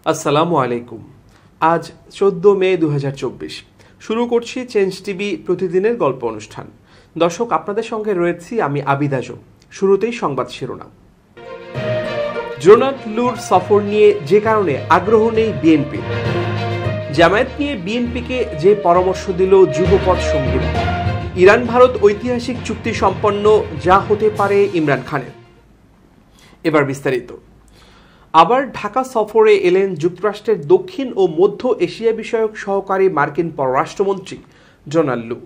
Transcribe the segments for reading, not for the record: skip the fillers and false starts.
আসসালামু আলাইকুম। আজ 14 মে 2024। শুরু করছি চেঞ্জ টিভি প্রতিদিনের গল্প অনুষ্ঠান। দর্শক, আপনাদের সঙ্গে রয়েছি আমি আবিদ আজম। শুরুতেই সংবাদ শিরোনাম। জোনাল লুর সফর নিয়ে যে কারণে আগ্রহ নেই বিএনপি। জামায়াত নিয়ে বিএনপিকে যে পরামর্শ দিল যুগপৎ সঙ্গীরা। ইরান ভারত ঐতিহাসিক চুক্তি সম্পন্ন, যা হতে পারে ইমরান খানের। এবার বিস্তারিত। আবার ঢাকা সফরে এলেন যুক্তরাষ্ট্রের দক্ষিণ ও মধ্য এশিয়া বিষয়ক সহকারী মার্কিন পররাষ্ট্রমন্ত্রী জোনাল লু।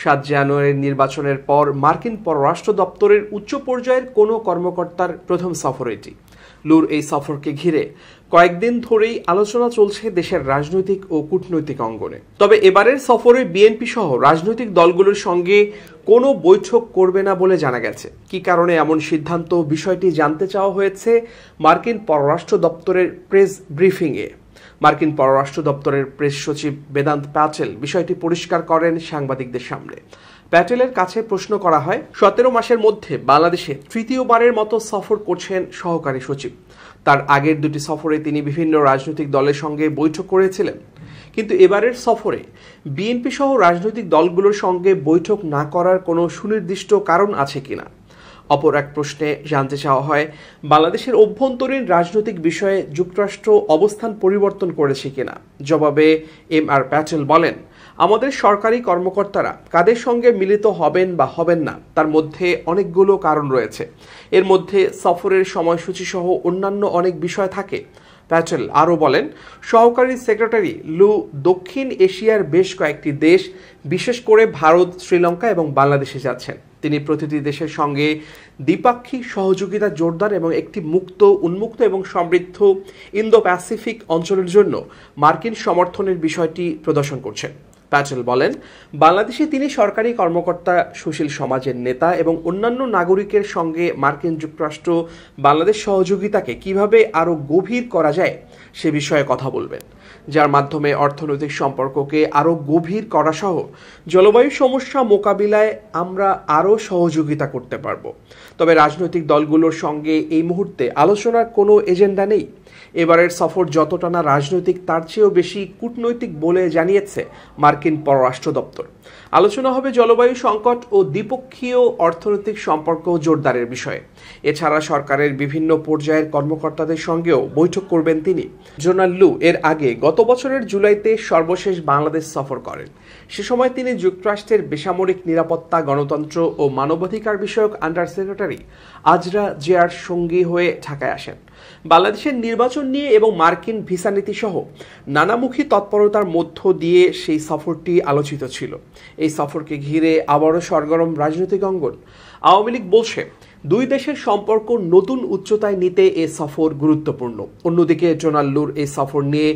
7 জানুয়ারির নির্বাচনের পর মার্কিন পররাষ্ট্র দপ্তরের উচ্চ পর্যায়ের কোনো কর্মকর্তার প্রথম সফর এটি। লুর এই সফরকে ঘিরে কয়েকদিন ধরেই আলোচনা চলছে দেশের রাজনৈতিক ও কূটনৈতিক অঙ্গনে। তবে এবারের সফরে বিএনপি সহ রাজনৈতিক দলগুলোর সঙ্গে কোনো বৈঠক করবে না বলে জানা গেছে। কী কারণে এমন সিদ্ধান্ত, বিষয়টি জানতে চাওয়া হয়েছে মার্কিন পররাষ্ট্র দপ্তরের প্রেস ব্রিফিংয়ে। মার্কিন পররাষ্ট্র দপ্তরের প্রেস সচিব বেদান্ত প্যাটেল বিষয়টি পরিষ্কার করেন সাংবাদিকদের সামনে। প্যাটেলের কাছে প্রশ্ন করা হয়, 17 মাসের মধ্যে বাংলাদেশে তৃতীয়বারের মতো সফর করছেন সহকারী সচিব। তার আগের 2টি সফরে তিনি বিভিন্ন রাজনৈতিক দলের সঙ্গে বৈঠক করেছিলেন, কিন্তু এবারের সফরে বিএনপি সহ রাজনৈতিক দলগুলোর সঙ্গে বৈঠক না করার কোনো সুনির্দিষ্ট কারণ আছে কিনা। অপর এক প্রশ্নে জানতে চাওয়া হয়, বাংলাদেশের অভ্যন্তরীণ রাজনৈতিক বিষয়ে যুক্তরাষ্ট্র অবস্থান পরিবর্তন করেছে কিনা। জবাবে আর প্যাটেল বলেন, আমাদের সরকারি কর্মকর্তারা কাদের সঙ্গে মিলিত হবেন বা হবেন না তার মধ্যে অনেকগুলো কারণ রয়েছে। এর মধ্যে সফরের সময়সূচি সহ অন্যান্য অনেক বিষয় থাকে। প্যাটেল আরও বলেন, সহকারী সেক্রেটারি লু দক্ষিণ এশিয়ার বেশ কয়েকটি দেশ, বিশেষ করে ভারত, শ্রীলঙ্কা এবং বাংলাদেশে যাচ্ছেন। তিনি প্রতিটি দেশের সঙ্গে দ্বিপাক্ষিক সহযোগিতা জোরদার এবং একটি মুক্ত, উন্মুক্ত এবং সমৃদ্ধ ইন্দো প্যাসিফিক অঞ্চলের জন্য মার্কিন সমর্থনের বিষয়টি প্রদর্শন করছেন। প্যাটেল বলেন, বাংলাদেশে তিনি সরকারি কর্মকর্তা, সুশীল সমাজের নেতা এবং অন্যান্য নাগরিকের সঙ্গে মার্কিন যুক্তরাষ্ট্র বাংলাদেশ সহযোগিতাকে কিভাবে আরও গভীর করা যায় সে বিষয়ে কথা বলবেন, যার মাধ্যমে অর্থনৈতিক সম্পর্ককে আরও গভীর করা সহ জলবায়ু সমস্যা মোকাবিলায় আমরা আরও সহযোগিতা করতে পারব। তবে রাজনৈতিক দলগুলোর সঙ্গে এই মুহূর্তে আলোচনার কোনো এজেন্ডা নেই। এবারের সফর যতটা না রাজনৈতিক, তার চেয়েও বেশি কূটনৈতিক বলে জানিয়েছে মার্কিন পররাষ্ট্র দপ্তর। আলোচনা হবে জলবায়ু সংকট ও দ্বিপক্ষীয় অর্থনৈতিক সম্পর্ক জোরদারের বিষয়ে। এছাড়া সরকারের বিভিন্ন পর্যায়ের কর্মকর্তাদের সঙ্গেও বৈঠক করবেন তিনি। জোনাল লু এর আগে গত বছরের জুলাইতে সর্বশেষ বাংলাদেশ সফর করেন। সে সময় তিনি যুক্তরাষ্ট্রের বেসামরিক নিরাপত্তা, গণতন্ত্র ও মানবাধিকার বিষয়ক আন্ডার সেক্রেটারি আজরা জিয়ার সঙ্গী হয়ে ঢাকায় আসেন। বাংলাদেশের নির্বাচন নিয়ে এবং মার্কিন ভিসা নীতি সহ নানামুখী তৎপরতার মধ্য দিয়ে সেই সফরটি আলোচিত ছিল। এই সফরকে ঘিরে আবারও সরগরম রাজনৈতিক অঙ্গন। আওয়ামী লীগ বলছে, দুই দেশের সম্পর্ক নতুন উচ্চতায় নিতে এ সফর গুরুত্বপূর্ণ। অন্যদিকে জোনাল লুর এই সফর নিয়ে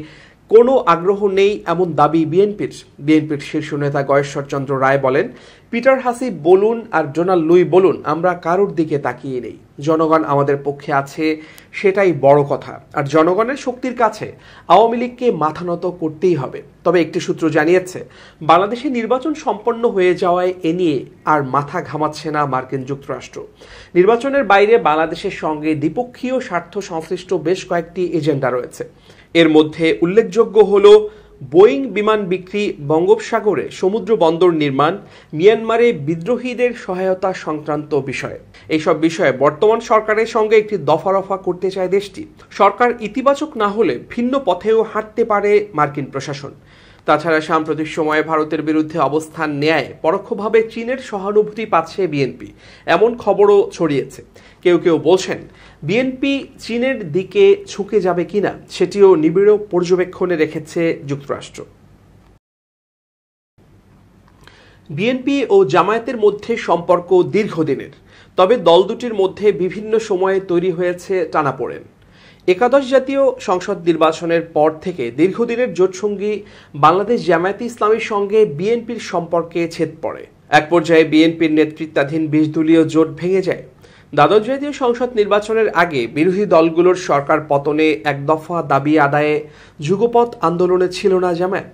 কোনো আগ্রহ নেই এমন দাবি বিএনপির শীর্ষ নেতা গয়েশ্বর চন্দ্র রায় বলেন, পিটার হাসি বলুন আর জোনাল লুই বলুন, আমরা কারোর দিকে তাকিয়ে নেই। জনগণ আমাদের পক্ষে আছে, সেটাই বড় কথা। আর জনগণের শক্তির কাছে আওয়ামী লীগকে মাথা নত করতেই হবে। তবে একটি সূত্র জানিয়েছে, বাংলাদেশে নির্বাচন সম্পন্ন হয়ে যাওয়ায় এ নিয়ে আর মাথা ঘামাচ্ছে না মার্কিন যুক্তরাষ্ট্র। নির্বাচনের বাইরে বাংলাদেশের সঙ্গে দ্বিপক্ষীয় স্বার্থ সংশ্লিষ্ট বেশ কয়েকটি এজেন্ডা রয়েছে। এর মধ্যে উল্লেখযোগ্য হল বোয়িং বিমান বিক্রি, বঙ্গোপসাগরে সমুদ্র বন্দর নির্মাণ, মিয়ানমারে বিদ্রোহীদের সহায়তা সংক্রান্ত বিষয়। এইসব বিষয়ে বর্তমান সরকারের সঙ্গে একটি দফারফা করতে চায় দেশটি। সরকার ইতিবাচক না হলে ভিন্ন পথেও হাঁটতে পারে মার্কিন প্রশাসন। তাছাড়া সাম্প্রতিক সময়ে ভারতের বিরুদ্ধে অবস্থান নেয় পরোক্ষভাবে চীনের সহানুভূতি পাচ্ছে বিএনপি, এমন খবরও ছড়িয়েছে। কেউ কেউ বলছেন, বিএনপি চীনের দিকে ঝুঁকে যাবে কিনা সেটিও নিবিড় পর্যবেক্ষণে রেখেছে যুক্তরাষ্ট্র। বিএনপি ও জামায়াতের মধ্যে সম্পর্ক দীর্ঘদিনের, তবে দল দুটির মধ্যে বিভিন্ন সময়ে তৈরি হয়েছে টানাপোড়েন। একাদশ জাতীয় সংসদ নির্বাচনের পর থেকে দীর্ঘদিনের জোটসঙ্গী বাংলাদেশ জামায়াতে ইসলামীর সঙ্গে বিএনপির সম্পর্কে ছেদ পড়ে। এক পর্যায়ে বিএনপির নেতৃত্বাধীন 20 দলীয় জোট ভেঙে যায়। দ্বাদশ জাতীয় সংসদ নির্বাচনের আগে বিরোধী দলগুলোর সরকার পতনে এক দফা দাবি আদায়ে যুগপৎ আন্দোলনে ছিল না জামায়াত।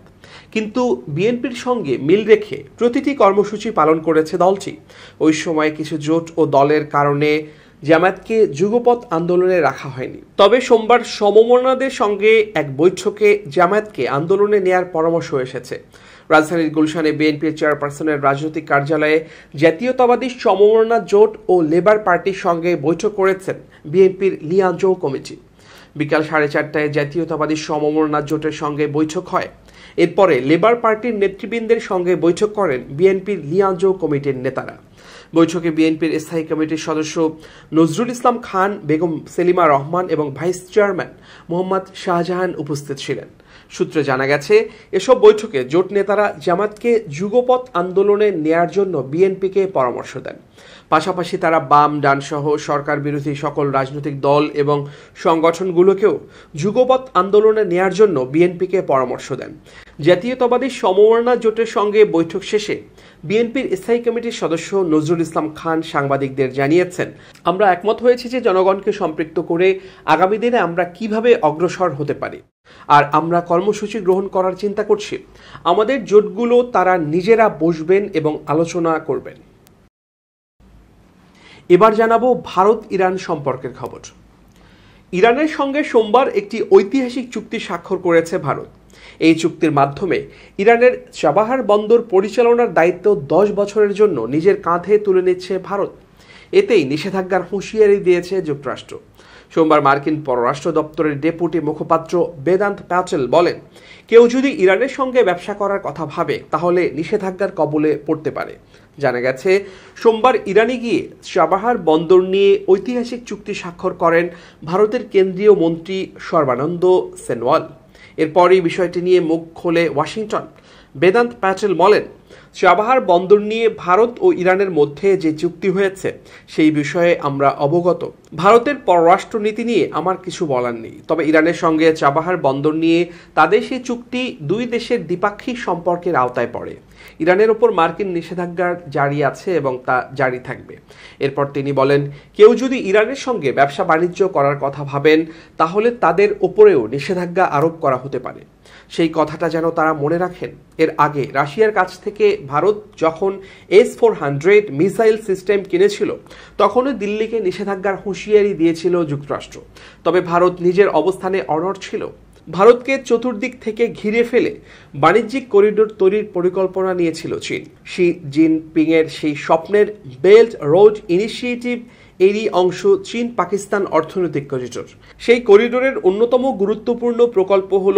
কিন্তু বিএনপির সঙ্গে মিল রেখে প্রতিটি কর্মসূচি পালন করেছে দলটি। ওই সময় কিছু জোট ও দলের কারণে জামায়াতকে যুগপৎ আন্দোলনে রাখা হয়নি। তবে সোমবার সমমনাদের সঙ্গে এক বৈঠকে জামায়াতকে আন্দোলনে নেয়ার পরামর্শ এসেছে। রাজধানীর গুলশানে বিএনপির চেয়ারপারসনের রাজনৈতিক কার্যালয়ে জাতীয়তাবাদী সমমনা জোট ও লেবার পার্টির সঙ্গে বৈঠক করেছেন বিএনপির লিয়াজোঁ কমিটি। বিকাল 4:30টায় জাতীয়তাবাদী সমমনা জোটের সঙ্গে বৈঠক হয়। এরপরে লেবার পার্টির নেতৃবৃন্দের সঙ্গে বৈঠক করেন বিএনপির লিয়াজোঁ কমিটির নেতারা। বৈঠকে বিএনপির স্থায়ী কমিটির সদস্য নজরুল ইসলাম খান, বেগম সেলিমা রহমান এবং ভাইস চেয়ারম্যান মোহাম্মদ শাহজাহান উপস্থিত ছিলেন। সূত্রে জানা গেছে, এসব বৈঠকে জোট নেতারা জামায়াতকে যুগপৎ আন্দোলনে নেয়ার জন্য বিএনপিকে পরামর্শ দেন। পাশাপাশি তারা বাম, ডান সহ সরকার বিরোধী সকল রাজনৈতিক দল এবং সংগঠনগুলোকেও যুগপৎ আন্দোলনে নেয়ার জন্য বিএনপিকে পরামর্শ দেন। জাতীয়তাবাদী সমমনা জোটের সঙ্গে বৈঠক শেষে বিএনপির স্থায়ী কমিটির সদস্য নজরুল ইসলাম খান সাংবাদিকদের জানিয়েছেন, আমরা একমত হয়েছি যে জনগণকে সম্পৃক্ত করে আগামী দিনে আমরা কিভাবে অগ্রসর হতে পারি, আর আমরা কর্মসূচি গ্রহণ করার চিন্তা করছি। আমাদের জোটগুলো তারা নিজেরা বসবেন এবং আলোচনা করবেন। এবার জানাবো ভারত ইরান সম্পর্কের খবর। ইরানের সঙ্গে সোমবার একটি ঐতিহাসিক চুক্তি স্বাক্ষর করেছে ভারত। এই চুক্তির মাধ্যমে ইরানের চাবাহার বন্দর পরিচালনার দায়িত্ব 10 বছরের জন্য নিজের কাঁধে তুলে নিচ্ছে ভারত। এতেই নিষেধাজ্ঞার হুঁশিয়ারি দিয়েছে যুক্তরাষ্ট্র। সোমবার মার্কিন পররাষ্ট্র দপ্তরের ডেপুটি মুখপাত্র বেদান্ত প্যাটেল বলেন, কেউ যদি ইরানের সঙ্গে ব্যবসা করার কথা ভাবে তাহলে নিষেধাজ্ঞার কবলে পড়তে পারে। জানা গেছে, সোমবার ইরানে গিয়ে চাবাহার বন্দর নিয়ে ঐতিহাসিক চুক্তি স্বাক্ষর করেন ভারতের কেন্দ্রীয় মন্ত্রী সর্বানন্দ সোনোয়াল। এরপরই বিষয়টি নিয়ে মুখ খোলে ওয়াশিংটন। বেদান্ত প্যাটেল বলেন, চাবাহার বন্দর নিয়ে ভারত ও ইরানের মধ্যে যে চুক্তি হয়েছে সেই বিষয়ে আমরা অবগত। ভারতের পররাষ্ট্রনীতি নিয়ে আমার কিছু বলার নেই, তবে ইরানের সঙ্গে চাবাহার বন্দর নিয়ে তাদের সেই চুক্তি দুই দেশের দ্বিপাক্ষিক সম্পর্কের আওতায় পড়ে। ইরানের ওপর মার্কিন নিষেধাজ্ঞা জারি আছে এবং তা জারি থাকবে। এরপর তিনি বলেন, কেউ যদি ইরানের সঙ্গে ব্যবসা বাণিজ্য করার কথা ভাবেন তাহলে তাদের ওপরেও নিষেধাজ্ঞা আরোপ করা হতে পারে। সেই কথাটা যেন তারা মনে রাখেন। এর আগে রাশিয়ার কাছ থেকে ভারত যখন S-400 মিসাইল সিস্টেম কিনেছিল তখনও দিল্লিকে নিষেধাজ্ঞার হুঁশিয়ারি দিয়েছিল যুক্তরাষ্ট্র। তবে ভারত নিজের অবস্থানে অনড় ছিল। ভারতকে চতুর্দিক থেকে ঘিরে ফেলে বাণিজ্যিক করিডোর তৈরির পরিকল্পনা নিয়েছিল চীন। শি জিনপিংয়ের সেই স্বপ্নের বেল্ট রোড ইনিশিয়েটিভ এরই অংশ চীন পাকিস্তান অর্থনৈতিক করিডোর। সেই করিডোরের অন্যতম গুরুত্বপূর্ণ প্রকল্প হল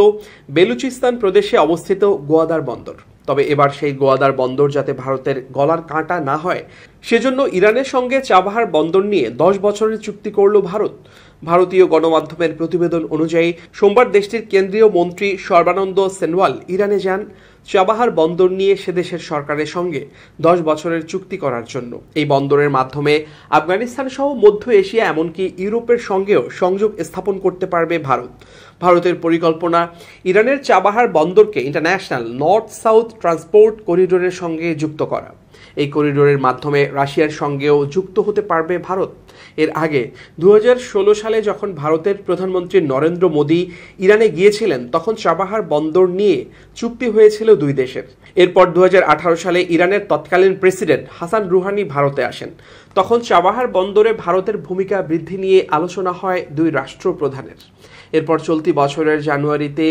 বেলুচিস্তান প্রদেশে অবস্থিত গোয়াদার বন্দর। তবে এবার সেই গোয়াদার বন্দর যাতে ভারতের গলার কাঁটা না হয় সেজন্য ইরানের সঙ্গে চাবাহার বন্দর নিয়ে 10 বছরের চুক্তি করল ভারত। ভারতীয় গণমাধ্যমের প্রতিবেদন অনুযায়ী সোমবার দেশটির কেন্দ্রীয় মন্ত্রী সর্বানন্দ সোনোয়াল ইরানে যান চাবাহার বন্দর নিয়ে সে দেশের সরকারের সঙ্গে 10 বছরের চুক্তি করার জন্য। এই বন্দরের মাধ্যমে আফগানিস্তান সহ মধ্য এশিয়া এমনকি ইউরোপের সঙ্গেও সংযোগ স্থাপন করতে পারবে ভারত। ভারতের পরিকল্পনা ইরানের চাবাহার বন্দরকে ইন্টারন্যাশনাল নর্থ সাউথ ট্রান্সপোর্ট করিডোরের সঙ্গে যুক্ত করা। এই করিডোরের মাধ্যমে রাশিয়ার সঙ্গেও যুক্ত হতে পারবে ভারত। এর আগে 2016 সালে যখন ভারতের প্রধানমন্ত্রী নরেন্দ্র মোদী ইরানে গিয়েছিলেন তখন চাবাহার বন্দর নিয়ে চুক্তি হয়েছিল দুই দেশের। এরপর 2018 সালে ইরানের তৎকালীন প্রেসিডেন্ট হাসান রুহানি ভারতে আসেন। তখন চাবাহার বন্দরে ভারতের ভূমিকা বৃদ্ধি নিয়ে আলোচনা হয় দুই রাষ্ট্রপ্রধানের। এরপর চলতি বছরের জানুয়ারিতে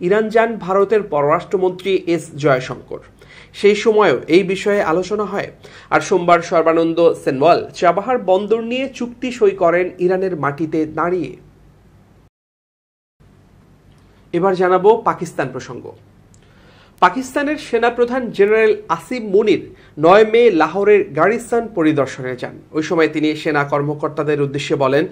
ইরান যান ভারতের পররাষ্ট্রমন্ত্রী এস জয়শঙ্কর। সেই সময়ও এই বিষয়ে আলোচনা হয়। আর সোমবার সর্বানন্দ সোনোয়াল চাবাহার বন্দর নিয়ে চুক্তি সই করেন ইরানের মাটিতে দাঁড়িয়ে। এবার জানাবো পাকিস্তান প্রসঙ্গ। পাকিস্তানের সেনাপ্রধান জেনারেল আসিম মুনির 9 মে লাহোরের গার্নিসন পরিদর্শনে যান। ওই সময় তিনি সেনা কর্মকর্তাদের উদ্দেশ্যে বলেন,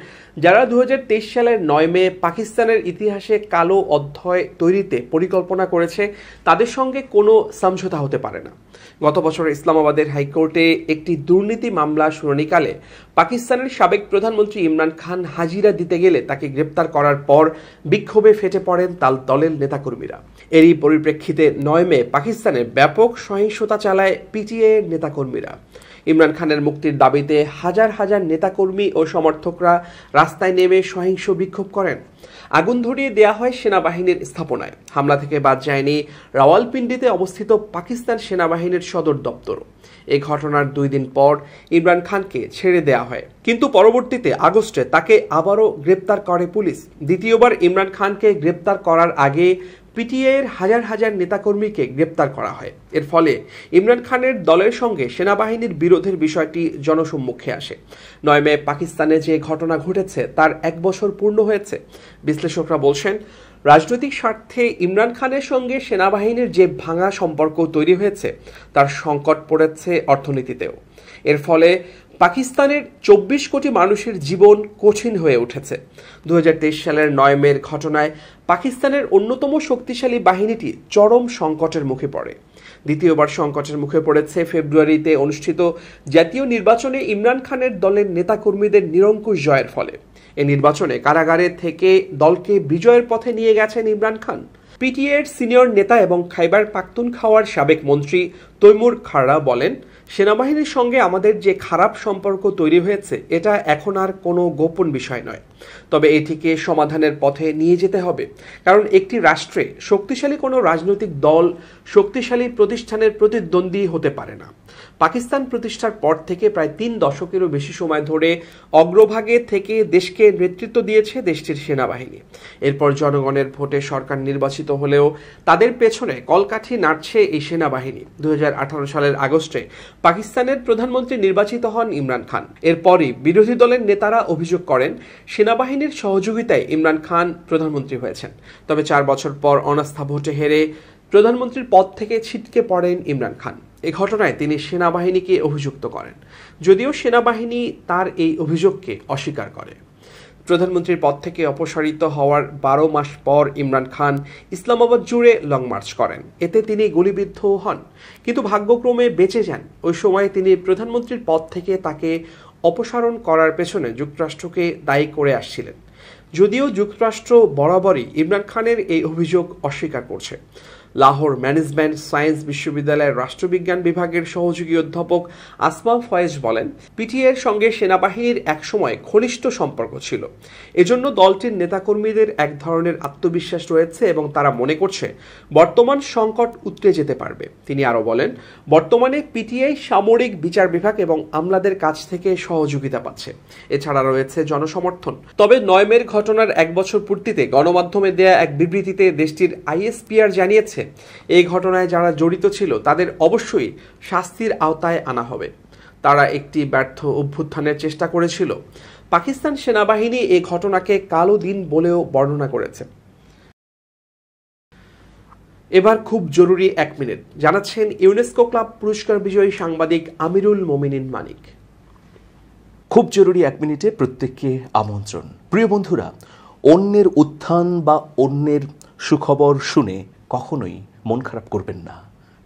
যারা 2023 সালের 9 মে পাকিস্তানের ইতিহাসে কালো অধ্যায় তৈরিতে পরিকল্পনা করেছে তাদের সঙ্গে কোনো সমঝোতা হতে পারে না। গত বছর ইসলামাবাদের হাইকোর্টে একটি দুর্নীতি মামলা শুনানিকালে পাকিস্তানের সাবেক প্রধানমন্ত্রী ইমরান খান হাজিরা দিতে গেলে তাকে গ্রেপ্তার করার পর বিক্ষোভে ফেটে পড়েন তার দলের নেতাকর্মীরা। এরই পরিপ্রেক্ষিতে 9 মে পাকিস্তানে ব্যাপক সহিংসতা চালায় পিটিআই এর নেতাকর্মীরা। ইমরান খানের মুক্তির দাবিতে হাজার হাজার নেতাকর্মী ও সমর্থকরা রাস্তায় নেমে সহিংস বিক্ষোভ করেন। আগুন ধরিয়ে দেয়া হয় সেনাবাহিনীর স্থাপনায়। হামলা থেকে বাদ যায়নি রাওয়ালপিন্ডিতে অবস্থিত পাকিস্তান সেনাবাহিনীর সদর দপ্তর। এই ঘটনার 2 দিন পর ইমরান খানকে ছেড়ে দেওয়া হয়, কিন্তু পরবর্তীতে আগস্টে তাকে আবারও গ্রেপ্তার করে পুলিশ। দ্বিতীয়বার ইমরান খানকে গ্রেপ্তার করার আগে পিটিআইয়ের হাজার হাজার নেতাকর্মীকে গ্রেপ্তার করা হয়। এর ফলে ইমরান খানের দলের সঙ্গে সেনাবাহিনীর বিরোধের বিষয়টি জনসম্মুখে আসে। 9 মে পাকিস্তানে যে ঘটনা ঘটেছে তার 1 বছর পূর্ণ হয়েছে। বিশ্লেষকরা বলছেন, রাজনৈতিক স্বার্থে ইমরান খানের সঙ্গে সেনাবাহিনীর যে ভাঙা সম্পর্ক তৈরি হয়েছে তার সংকট পড়েছে অর্থনীতিতেও। এর ফলে পাকিস্তানের 24 কোটি মানুষের জীবন কঠিন হয়ে উঠেছে। 2023 সালের 9 মের ঘটনায় পাকিস্তানের অন্যতম শক্তিশালী বাহিনীটি চরম সংকটের মুখে পড়ে। দ্বিতীয়বার সংকটের মুখে পড়েছে ফেব্রুয়ারিতে অনুষ্ঠিত জাতীয় নির্বাচনে ইমরান খানের দলের নেতাকর্মীদের নিরঙ্কুশ জয়ের ফলে। এই নির্বাচনে কারাগারে থেকে দলকে বিজয়ের পথে নিয়ে গেছেন ইমরান খান। পিটিআইয়ের সিনিয়র নেতা এবং খাইবার পাখতুনখাওয়ার সাবেক মন্ত্রী তৈমুর খাররা বলেন, সেনাবাহিনীর সঙ্গে আমাদের যে খারাপ সম্পর্ক তৈরি হয়েছে এটা এখন আর কোনো গোপন বিষয় নয়, তবে এটিকে সমাধানের পথে নিয়ে যেতে হবে। কারণ একটি রাষ্ট্রে শক্তিশালী কোনো রাজনৈতিক দল শক্তিশালী প্রতিষ্ঠানের প্রতিদ্বন্দ্বী হতে পারে না। পাকিস্তান প্রতিষ্ঠার পর থেকে প্রায় 3 দশকেরও বেশি সময় ধরে অগ্রভাগে থেকে দেশকে নেতৃত্ব দিয়েছে দেশটির সেনাবাহিনী। এরপর জনগণের ভোটে সরকার নির্বাচিত হলেও তাদের পেছনে কলকাঠি নাড়ছে এই সেনাবাহিনী। 2018 সালের আগস্টে পাকিস্তানের প্রধানমন্ত্রী নির্বাচিত হন ইমরান খান। এরপরই বিরোধী দলের নেতারা অভিযোগ করেন সেনাবাহিনীর সহযোগিতায় ইমরান খান প্রধানমন্ত্রী হয়েছেন। তবে 4 বছর পর অনাস্থা ভোটে হেরে প্রধানমন্ত্রীর পদ থেকে ছিটকে পড়েন ইমরান খান। এই ঘটনায় তিনি সেনাবাহিনীকে অভিযুক্ত করেন, যদিও সেনাবাহিনী তার এই অভিযোগকে অস্বীকার করে। প্রধানমন্ত্রীর পদ থেকে অপসারিত হওয়ার 12 মাস পর ইমরান খান ইসলামাবাদ জুড়ে লং মার্চ করেন। এতে তিনি গুলিবিদ্ধ হন, কিন্তু ভাগ্যক্রমে বেঁচে যান। ওই সময় তিনি প্রধানমন্ত্রীর পদ থেকে তাকে অপসারণ করার পেছনে যুক্তরাষ্ট্রকে দায়ী করে আসছিলেন, যদিও যুক্তরাষ্ট্র বরাবরই ইমরান খানের এই অভিযোগ অস্বীকার করছে। লাহোর ম্যানেজমেন্ট সায়েন্স বিশ্ববিদ্যালয়ের রাষ্ট্রবিজ্ঞান বিভাগের সহযোগী অধ্যাপক আসমা ফয়েজ বলেন, পিটিআইয়ের সঙ্গে সেনাবাহিনীর একসময় ঘনিষ্ঠ সম্পর্ক ছিল। এজন্য দলটির নেতাকর্মীদের এক ধরনের আত্মবিশ্বাস রয়েছে এবং তারা মনে করছে বর্তমান সংকট উতরে যেতে পারবে। তিনি আরও বলেন, বর্তমানে পিটিআই সামরিক বিচার বিভাগ এবং আমলাদের কাছ থেকে সহযোগিতা পাচ্ছে। এছাড়া রয়েছে জনসমর্থন। তবে 9 মের ঘটনার 1 বছর পূর্তিতে গণমাধ্যমে দেয়া এক বিবৃতিতে দেশটির আইএসপিআর জানিয়েছে, এই ঘটনায় যারা জড়িত ছিল তাদের অবশ্যই শাস্তির আওতায় আনা হবে। তারা একটি ব্যর্থ অভ্যুত্থানের চেষ্টা করেছিল। পাকিস্তান সেনাবাহিনী এই ঘটনাকে কালো দিন বলেও বর্ণনা করেছে। এবার খুব জরুরি 1 মিনিট জানাচ্ছেন ইউনেস্কো ক্লাব পুরস্কার বিজয়ী সাংবাদিক আমিরুল মোমিনিন মানিক। খুব জরুরি 1 মিনিটে প্রত্যেককে আমন্ত্রণ। প্রিয় বন্ধুরা, অন্যের উত্থান বা অন্যের সুখবর শুনে কখনোই মন খারাপ করবেন না,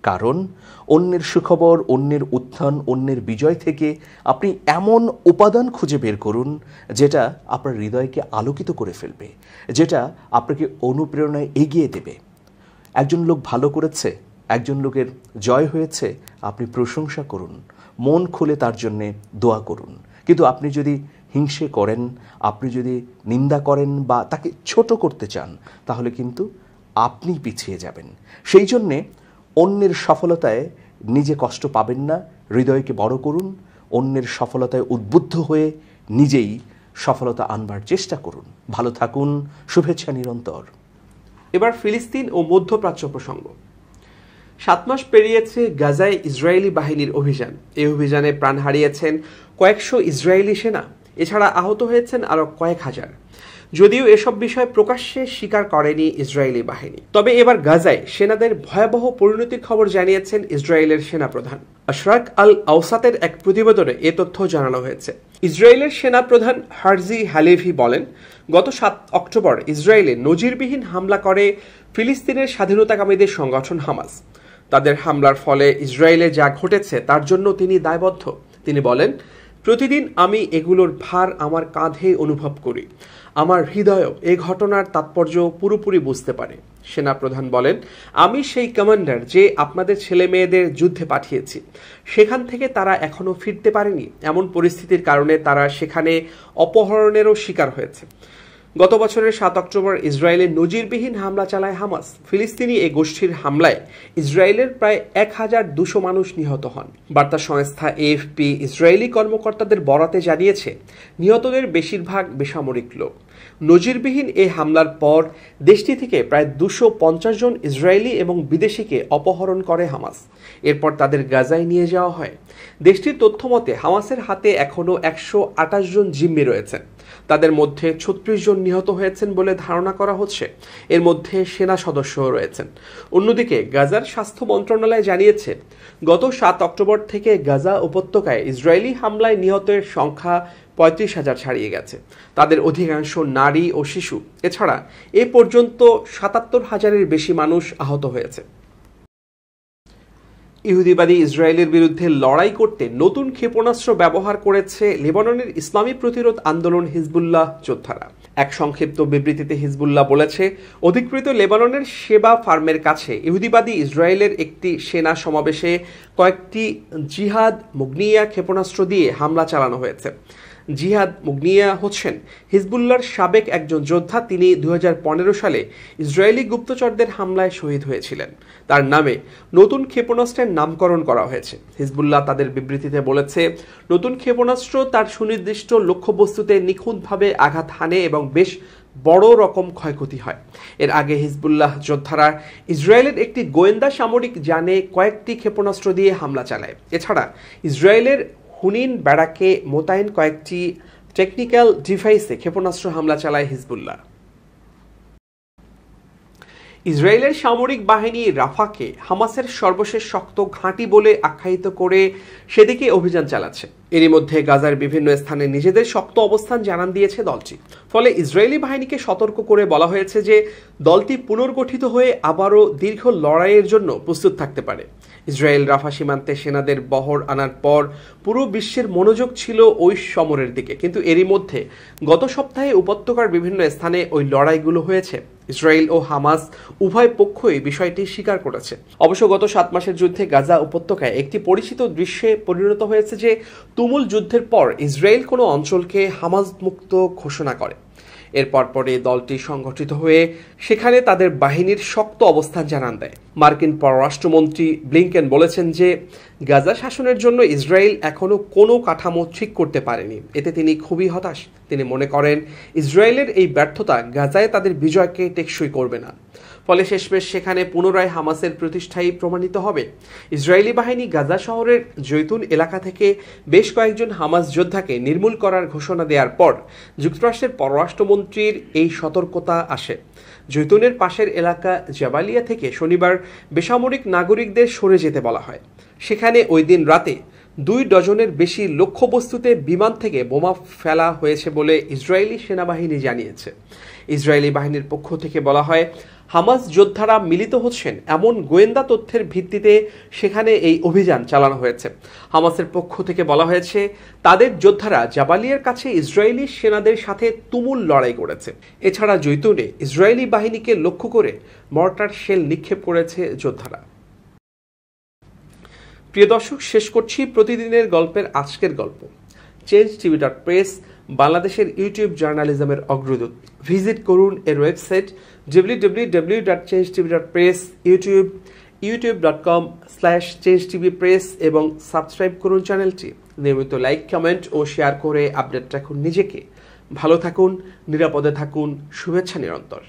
কারণ অন্যের সুখবর, অন্যের উত্থান, অন্যের বিজয় থেকে আপনি এমন উপাদান খুঁজে বের করুন যেটা আপনার হৃদয়কে আলোকিত করে ফেলবে, যেটা আপনাকে অনুপ্রেরণায় এগিয়ে দেবে। একজন লোক ভালো করেছে, একজন লোকের জয় হয়েছে, আপনি প্রশংসা করুন, মন খুলে তার জন্যে দোয়া করুন। কিন্তু আপনি যদি হিংসে করেন, আপনি যদি নিন্দা করেন বা তাকে ছোট করতে চান, তাহলে কিন্তু আপনি পিছিয়ে যাবেন। সেই জন্যে অন্যের সফলতায় নিজে কষ্ট পাবেন না, হৃদয়কে বড় করুন। অন্যের সফলতায় উদ্বুদ্ধ হয়ে নিজেই সফলতা আনবার চেষ্টা করুন। ভালো থাকুন, শুভেচ্ছা নিরন্তর। এবার ফিলিস্তিন ও মধ্যপ্রাচ্য প্রসঙ্গ। 7 মাস পেরিয়েছে গাজায় ইসরায়েলি বাহিনীর অভিযান। এই অভিযানে প্রাণ হারিয়েছেন কয়েকশো ইসরায়েলি সেনা, এছাড়া আহত হয়েছেন আরও কয়েক হাজার। যদিও এসব বিষয় প্রকাশ্যে স্বীকার করেনি ইসরায়েলি বাহিনী। তবে এবার গাজায় সেনাদের ভয়াবহ পরিণতির খবর জানিয়েছেন ইসরায়েলের সেনাপ্রধান। আশরাক আল আওসাতের এক প্রতিবেদনে এ তথ্য জানানো হয়েছে। ইসরায়েলের সেনাপ্রধান হারজি হালেভি বলেন, গত 7 অক্টোবর ইসরায়েলে নজিরবিহীন হামলা করে ফিলিস্তিনের স্বাধীনতাকামীদের সংগঠন হামাস। তাদের হামলার ফলে ইসরায়েলে যা ঘটেছে তার জন্য তিনি দায়বদ্ধ। তিনি বলেন, প্রতিদিন আমি এগুলোর ভার আমার কাঁধে অনুভব করি। আমার হৃদয়ও এই ঘটনার তাৎপর্য পুরোপুরি বুঝতে পারে। সেনাপ্রধান বলেন, আমি সেই কমান্ডার যে আপনাদের ছেলে মেয়েদের যুদ্ধে পাঠিয়েছি। সেখান থেকে তারা এখনো ফিরতে পারেনি। এমন পরিস্থিতির কারণে তারা সেখানে অপহরণেরও শিকার হয়েছে। গত বছরের 7 অক্টোবর ইসরায়েলে নজিরবিহীন হামলা চালায় হামাস। ফিলিস্তিনি এই গোষ্ঠীর হামলায় ইসরায়েলের প্রায় 1200 মানুষ নিহত হন। বার্তা সংস্থা এএফপি ইসরায়েলি কর্মকর্তাদের বরাতে জানিয়েছে, নিহতদের বেশিরভাগ বেসামরিক লোক। নজিরবিহীন এই হামলার পর দেশটি থেকে প্রায় 250 জন ইসরায়েলি এবং বিদেশিকে অপহরণ করে হামাস। এরপর তাদের গাজায় নিয়ে যাওয়া হয়। দেশটির তথ্যমতে হামাসের হাতে এখনও 128 জন জিম্মি রয়েছেন। তাদের মধ্যে 36 জন নিহত হয়েছেন বলে ধারণা করা হচ্ছে। এর মধ্যে সেনা সদস্যও রয়েছেন। অন্যদিকে গাজার স্বাস্থ্য মন্ত্রণালয় জানিয়েছে, গত 7 অক্টোবর থেকে গাজা উপত্যকায় ইসরায়েলি হামলায় নিহতের সংখ্যা 35,000 ছাড়িয়ে গেছে। তাদের অধিকাংশ নারী ও শিশু। এছাড়া এ পর্যন্ত 77,000-এর বেশি মানুষ আহত হয়েছে। ইহুদিবাদী ইসরায়েলের বিরুদ্ধে লড়াই করতে নতুন ক্ষেপণাস্ত্র ব্যবহার করেছে লেবাননের ইসলামী প্রতিরোধ আন্দোলন হিজবুল্লাহ যোদ্ধারা। এক সংক্ষিপ্ত বিবৃতিতে হিজবুল্লাহ বলেছে, অধিকৃত লেবাননের সেবা ফার্মের কাছে ইহুদিবাদী ইসরায়েলের একটি সেনা সমাবেশে কয়েকটি জিহাদ মুগনিয়া ক্ষেপণাস্ত্র দিয়ে হামলা চালানো হয়েছে। জিহাদ মুগনিয়া হচ্ছেন হিজবুল্লাহর সাবেক একজন যোদ্ধা। তিনি 2015 সালে ইসরায়েলি গুপ্তচরদের হামলায় শহীদ হয়েছিলেন। তার নামে নতুন ক্ষেপণাস্ত্রের নামকরণ করা হয়েছে। হিজবুল্লাহ তাদের বিবৃতিতে বলেছে, নতুন ক্ষেপণাস্ত্র তার সুনির্দিষ্ট লক্ষ্যবস্তুতে নিখুঁতভাবে আঘাত হানে এবং বেশ বড় রকম ক্ষয়ক্ষতি হয়। এর আগে হিজবুল্লাহ যোদ্ধারা ইসরায়েলের একটি গোয়েন্দা সামরিক যানে কয়েকটি ক্ষেপণাস্ত্র দিয়ে হামলা চালায়। এছাড়া ইসরায়েলের হুনিন ব্যারাকে মোতায়েন কয়েকটি টেকনিক্যাল ডিভাইসে ক্ষেপণাস্ত্র হামলা চালায় হিজবুল্লাহ। ইসরায়েলের সামরিক বাহিনী রাফাকে হামাসের সর্বশেষ শক্ত ঘাঁটি বলে আখ্যায়িত করে সেদিকে অভিযান চালাচ্ছে। এরই মধ্যে গাজার বিভিন্ন স্থানে নিজেদের শক্ত অবস্থান জানান দিয়েছে দলটি। ফলে ইসরায়েলি বাহিনীকে সতর্ক করে বলা হয়েছে যে দলটি পুনর্গঠিত হয়ে আবারও দীর্ঘ লড়াইয়ের জন্য প্রস্তুত থাকতে পারে। ইসরায়েল রাফা সীমান্তে সেনাদের বহর আনার পর পুরো বিশ্বের মনোযোগ ছিল ওই সমরের দিকে, কিন্তু এরই মধ্যে গত সপ্তাহে উপত্যকার বিভিন্ন স্থানে ওই লড়াইগুলো হয়েছে। ইসরায়েল ও হামাস উভয় পক্ষই বিষয়টি স্বীকার করেছে। অবশ্য গত 7 মাসের যুদ্ধে গাজা উপত্যকায় একটি পরিচিত দৃশ্যে পরিণত হয়েছে যে তুমুল যুদ্ধের পর ইসরায়েল কোনো অঞ্চলকে হামাস মুক্ত ঘোষণা করে। এরপর পরে দলটি সংগঠিত হয়ে সেখানে তাদের বাহিনীর শক্ত অবস্থান জানান দেয়। মার্কিন পররাষ্ট্রমন্ত্রী ব্লিংকেন বলেছেন যে গাজা শাসনের জন্য ইসরায়েল এখনো কোনো কাঠামো ঠিক করতে পারেনি। এতে তিনি খুবই হতাশ। তিনি মনে করেন ইসরায়েলের এই ব্যর্থতা গাজায় তাদের বিজয়কে টেকসই করবে না। ফলে শেষমেশ সেখানে পুনরায় হামাসের প্রতিষ্ঠাই প্রমাণিত হবে। ইসরায়েলি বাহিনী গাজা শহরের জৈতুন এলাকা থেকে বেশ কয়েকজন হামাস যোদ্ধাকে নির্মূল করার ঘোষণা দেওয়ার পর যুক্তরাষ্ট্রের পররাষ্ট্রমন্ত্রীর এই সতর্কতা আসে। জৈতুনের পাশের এলাকা জাবালিয়া থেকে শনিবার বেসামরিক নাগরিকদের সরে যেতে বলা হয়। সেখানে ওই দিন রাতে 2 ডজনের বেশি লক্ষ্যবস্তুতে বিমান থেকে বোমা ফেলা হয়েছে বলে ইসরায়েলি সেনাবাহিনী জানিয়েছে। ইসরায়েলি বাহিনীর পক্ষ থেকে বলা হয়, হামাস যোদ্ধারা মিলিত হচ্ছেন এমন গোয়েন্দা তথ্যের ভিত্তিতে সেখানে এই অভিযান চালানো হয়েছে। হামাসের পক্ষ থেকে বলা হয়েছে, তাদের যোদ্ধারা জাবালিয়ার কাছে ইসরায়েলি সেনাদের সাথে তুমুল লড়াই করেছে। এছাড়া জৈতুনে ইসরায়েলি বাহিনীকে লক্ষ্য করে মর্টার শেল নিক্ষেপ করেছে যোদ্ধারা। প্রিয় দর্শক, শেষ করছি প্রতিদিনের গল্পের আজকের গল্প। changeTV.press বাংলাদেশের ইউটিউব জার্নালিজমের অগ্রদূত। ভিজিট করুন এর ওয়েবসাইট www.changetv.press, youtube.com/changetvpress এবং সাবস্ক্রাইব করুন চ্যানেলটি। নিয়মিত লাইক, কমেন্ট ও শেয়ার করে আপডেট রাখুন নিজেকে। ভালো থাকুন, নিরাপদে থাকুন, শুভেচ্ছা নিরন্তর।